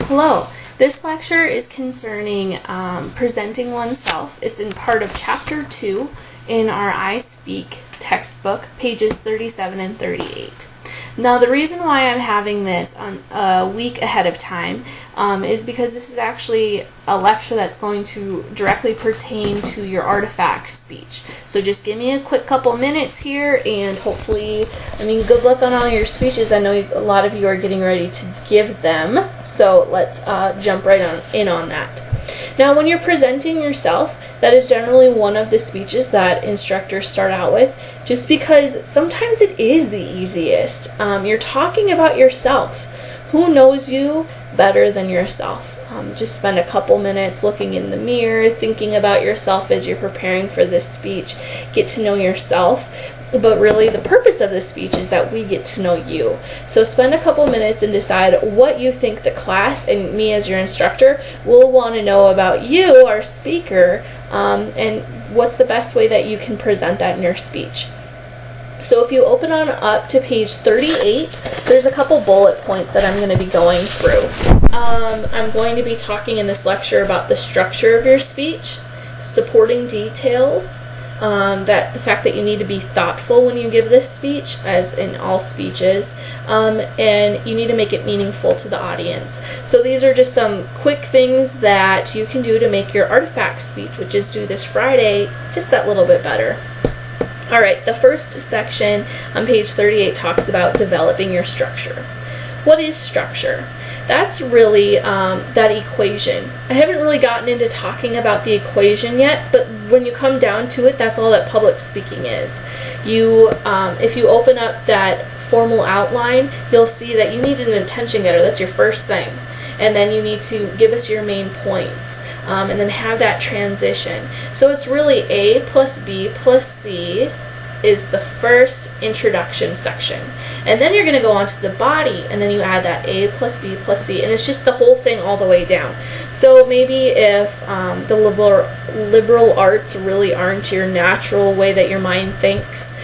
Hello. This lecture is concerning presenting oneself. It's in part of Chapter 2 in our I Speak textbook, pages 37 and 38. Now, the reason why I'm having this on a week ahead of time is because this is actually a lecture that's going to directly pertain to your artifact speech. So just give me a quick couple minutes here, and hopefully, good luck on all your speeches. I know a lot of you are getting ready to give them, so let's jump right in on that. Now, when you're presenting yourself, that is generally one of the speeches that instructors start out with, just because sometimes it is the easiest. You're talking about yourself. Who knows you better than yourself? Just spend a couple minutes looking in the mirror, thinking about yourself as you're preparing for this speech. Get to know yourself. But really, the purpose of this speech is that we get to know you. So spend a couple minutes and decide what you think the class and me as your instructor will want to know about you, our speaker, and what's the best way that you can present that in your speech. So if you open on up to page 38, there's a couple bullet points that I'm going to be going through. I'm going to be talking in this lecture about the structure of your speech, supporting details, that the fact that you need to be thoughtful when you give this speech, as in all speeches, and you need to make it meaningful to the audience. So these are just some quick things that you can do to make your artifact speech, which is due this Friday, just that little bit better. Alright, the first section on page 38 talks about developing your structure. What is structure? That's really that equation. I haven't really gotten into talking about the equation yet, but when you come down to it, that's all that public speaking is. If you open up that formal outline, you'll see that you need an intention getter. That's your first thing. And then you need to give us your main points, and then have that transition. So it's really A plus B plus C is the first introduction section. And then you're going to go on to the body, and then you add that A plus B plus C, and it's just the whole thing all the way down. So maybe if the liberal arts really aren't your natural way that your mind thinks,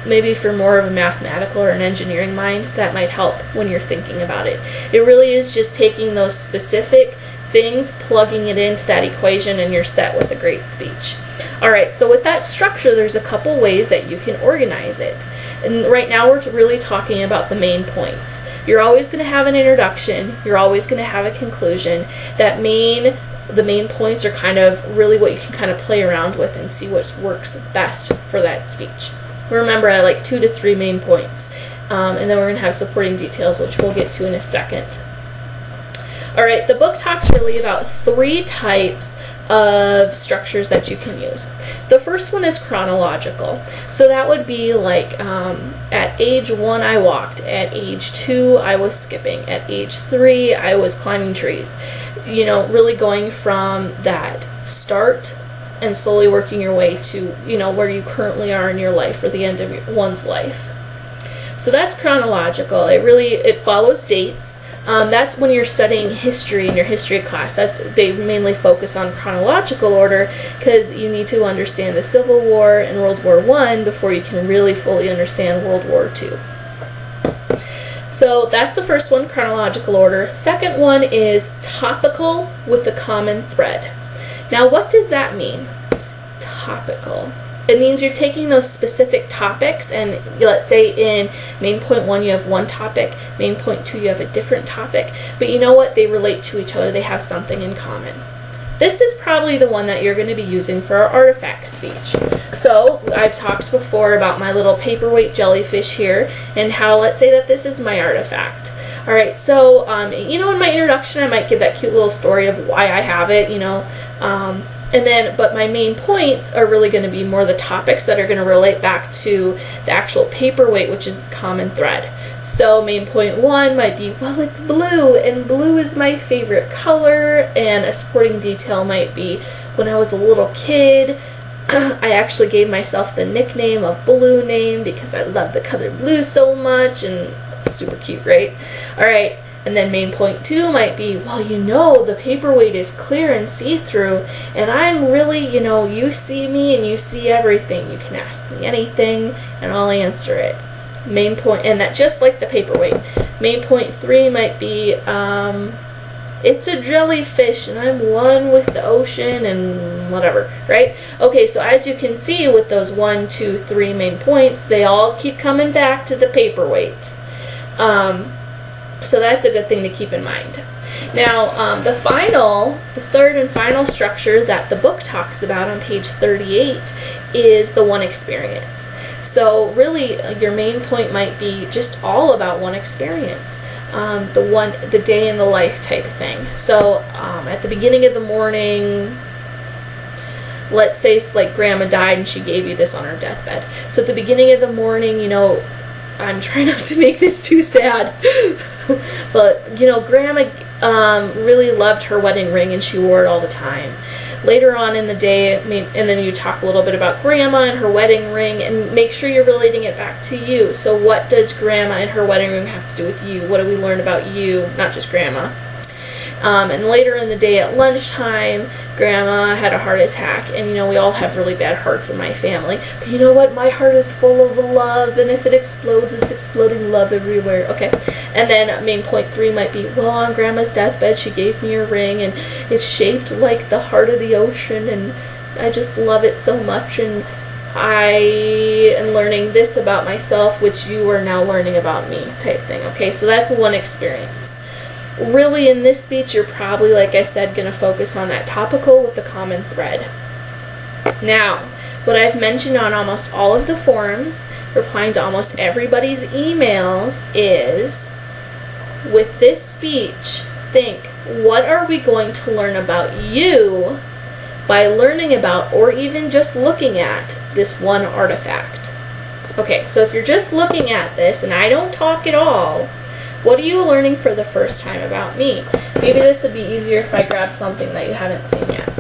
maybe for more of a mathematical or an engineering mind, that might help when you're thinking about it. It really is just taking those specific things, plugging it into that equation, and you're set with a great speech. Alright, so with that structure, there's a couple ways that you can organize it. And right now we're really talking about the main points. You're always going to have an introduction, you're always going to have a conclusion. The main points are kind of really what you can kind of play around with and see what works best for that speech. Remember, I like 2 to 3 main points. And then we're going to have supporting details, which we'll get to in a second. Alright, the book talks really about 3 types of structures that you can use. The first one is chronological. So that would be like, at age 1 I walked, at age 2 I was skipping, at age 3 I was climbing trees. You know, really going from that start and slowly working your way to, where you currently are in your life, or the end of one's life. So that's chronological. It follows dates. That's when you're studying history in your history class. They mainly focus on chronological order because you need to understand the Civil War and World War I before you can really fully understand World War II. So that's the first one, chronological order. Second one is topical with a common thread. Now, what does that mean? Topical. It means you're taking those specific topics, and let's say in main point 1 you have one topic, main point 2 you have a different topic, but you know what? They relate to each other. They have something in common. This is probably the one that you're going to be using for our artifact speech. So I've talked before about my little paperweight jellyfish here, and how, let's say that this is my artifact. Alright, so, in my introduction I might give that cute little story of why I have it, but my main points are really going to be more the topics that are going to relate back to the actual paperweight, which is the common thread. So main point 1 might be, well, it's blue, and blue is my favorite color, and a supporting detail might be, when I was a little kid, I actually gave myself the nickname of Blue Name because I love the color blue so much, and it's super cute, right? Alright. And then main point 2 might be, well, the paperweight is clear and see-through, and I'm really, you see me and you see everything. You can ask me anything, and I'll answer it. Main point, and that just like the paperweight. Main point 3 might be, It's a jellyfish and I'm one with the ocean and whatever, right? Okay, so as you can see with those 1, 2, 3 main points, they all keep coming back to the paperweight. So that's a good thing to keep in mind. Now, the third and final structure that the book talks about on page 38 is the one experience. So really, your main point might be just all about one experience, the day in the life type thing. So at the beginning of the morning, let's say like Grandma died and she gave you this on her deathbed. So at the beginning of the morning, you know, I'm trying not to make this too sad, but you know, Grandma really loved her wedding ring and she wore it all the time. Later on in the day, and then you talk a little bit about Grandma and her wedding ring, and make sure you're relating it back to you. So what does Grandma and her wedding ring have to do with you? What do we learn about you, not just Grandma? And later in the day at lunchtime, Grandma had a heart attack, and you know, we all have really bad hearts in my family, but you know what, my heart is full of love, and if it explodes, it's exploding love everywhere. Okay. And then main point 3 might be, well, on Grandma's deathbed she gave me a ring and it's shaped like the heart of the ocean and I just love it so much, and I am learning this about myself which you are now learning about me type thing. Okay, so that's one experience. Really, in this speech, you're probably, like I said, going to focus on that topical with the common thread. Now, what I've mentioned on almost all of the forums, replying to almost everybody's emails, is, with this speech, think, what are we going to learn about you by learning about, or even just looking at, this one artifact? Okay, so if you're just looking at this, and I don't talk at all, what are you learning for the first time about me? Maybe this would be easier if I grab something that you haven't seen yet.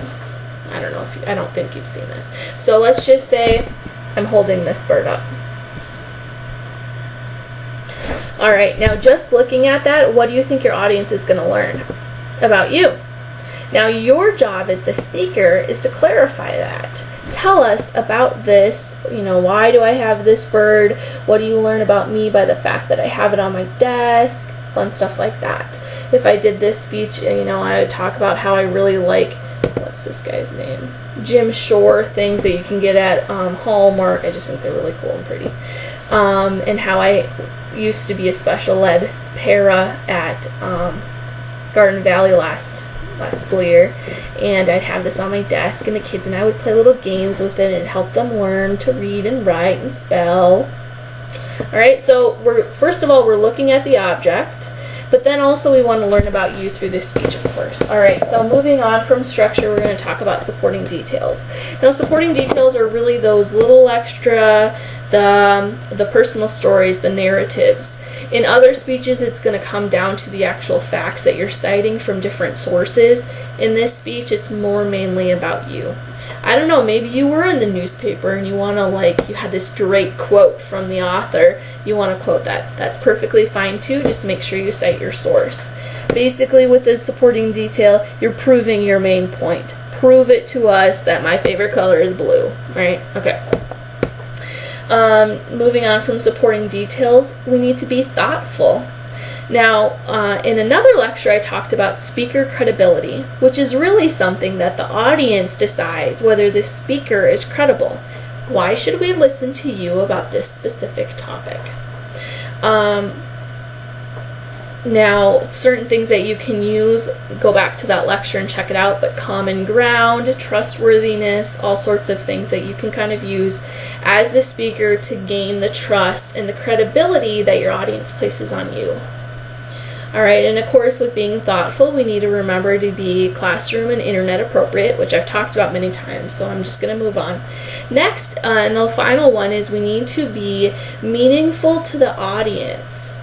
I don't know if I don't think you've seen this. So let's just say I'm holding this bird up. All right, now just looking at that, what do you think your audience is going to learn about you? Now your job as the speaker is to clarify that. Tell us about this, you know, why do I have this bird? What do you learn about me by the fact that I have it on my desk? Fun stuff like that. If I did this speech, you know, I would talk about how I really like, what's this guy's name? Jim Shore, things that you can get at Hallmark. I just think they're really cool and pretty. And how I used to be a special ed para at Garden Valley last school year, and I'd have this on my desk and the kids and I would play little games with it and help them learn to read and write and spell. Alright, so first of all we're looking at the object, but then also we want to learn about you through this speech, of course. Alright, so moving on from structure, we're going to talk about supporting details. Now supporting details are really those little extra, the personal stories, the narratives. In other speeches, it's going to come down to the actual facts that you're citing from different sources. In this speech, it's more mainly about you. I don't know, maybe you were in the newspaper and you want to, you had this great quote from the author. You want to quote that. That's perfectly fine too. Just make sure you cite your source. Basically, with the supporting detail, you're proving your main point. Prove it to us that my favorite color is blue, right? Okay. Moving on from supporting details, we need to be thoughtful. Now, in another lecture I talked about speaker credibility, which is really something that the audience decides whether the speaker is credible. Why should we listen to you about this specific topic? Now, certain things that you can use, go back to that lecture and check it out, but common ground, trustworthiness, all sorts of things that you can kind of use as the speaker to gain the trust and the credibility that your audience places on you. Alright, and of course with being thoughtful, we need to remember to be classroom and internet appropriate, which I've talked about many times, so I'm just going to move on. Next, and the final one is we need to be meaningful to the audience.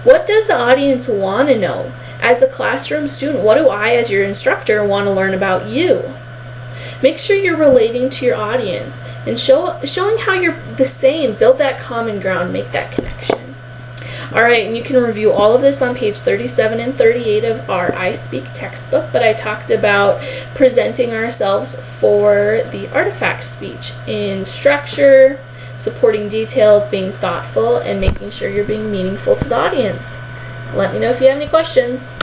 What does the audience want to know? As a classroom student, what do I, as your instructor, want to learn about you? Make sure you're relating to your audience and showing how you're the same. Build that common ground, make that connection. Alright, and you can review all of this on page 37 and 38 of our I Speak textbook, but I talked about presenting ourselves for the artifact speech in structure, supporting details, being thoughtful, and making sure you're being meaningful to the audience. Let me know if you have any questions.